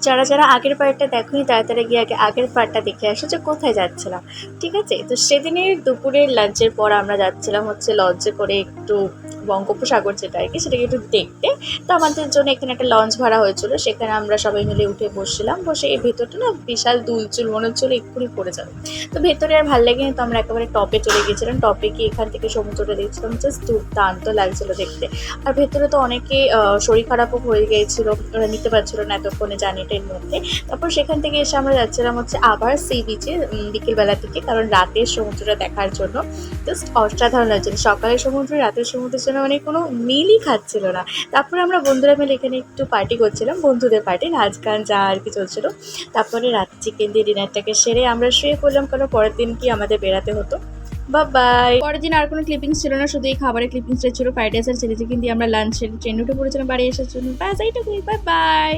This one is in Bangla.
যারা যারা আগের পার্টটা দেখোনি তারা তারা গিয়ে আগে আগের পার্টটা দেখে আসো যে কোথায় যাচ্ছিলাম। ঠিক আছে, তো সেদিনের দুপুরের লাঞ্চের পর আমরা যাচ্ছিলাম হচ্ছে লঞ্চে করে একটু বঙ্গোপসাগর যেটা আর কি সেটাকে একটু দেখতে। তো আমাদের জন্য এখানে একটা লঞ্চ ভাড়া হয়েছিল, সেখানে আমরা সবাই মিলে উঠে বসছিলাম। বসে এই ভেতরটা না বিশাল দুলচুল, মনে হচ্ছিল এক্ষুনি পড়ে যাবে। তো ভেতরে আর ভালো লাগেনি, তো আমরা একেবারে টপে চলে গেছিলাম। টপে গিয়ে এখান থেকে সমুদ্রটা দেখছিলাম, জাস্ট দুর্দান্ত লাগছিল দেখতে। আর ভেতরে তো অনেকে শরীর খারাপও হয়ে গিয়েছিল, ওরা নিতে পারছিল না এতক্ষণে জার্নিটার মধ্যে। তারপর সেখান থেকে এসে আমরা যাচ্ছিলাম হচ্ছে আবার সি বিচে বিকেলবেলা থেকে, কারণ রাতের সমুদ্রটা দেখার জন্য। জাস্ট অসাধারণ লাগছিল, সকালের সমুদ্র রাতের সমুদ্রের জন্য মানে কোনো মিলই খাচ্ছিল না। তারপরে আমরা বন্ধুরা মিলে এখানে একটু পার্টি করছিলাম, বন্ধুদের পার্টি, নাচ গান যা আর কি চলছিল। তারপরে রাতে চিকেন দিয়ে ডিনারটাকে সেরে আমরা শুয়ে পড়লাম, কারণ পরের দিন কি আমাদের বেরাতে হতো। বাই। পরের দিন আর কোনো ক্লিপিংস ছিল না, শুধু এই খাবারের ক্লিপিংসটা ছিল, ফ্রাইড রাইস আর চিলি চিকেন দিয়ে আমরা লাঞ্চের ট্রেন উঠে পড়েছিলাম বাড়ি আসার জন্য। ব্যাস এইটুকুই, বাই বাই।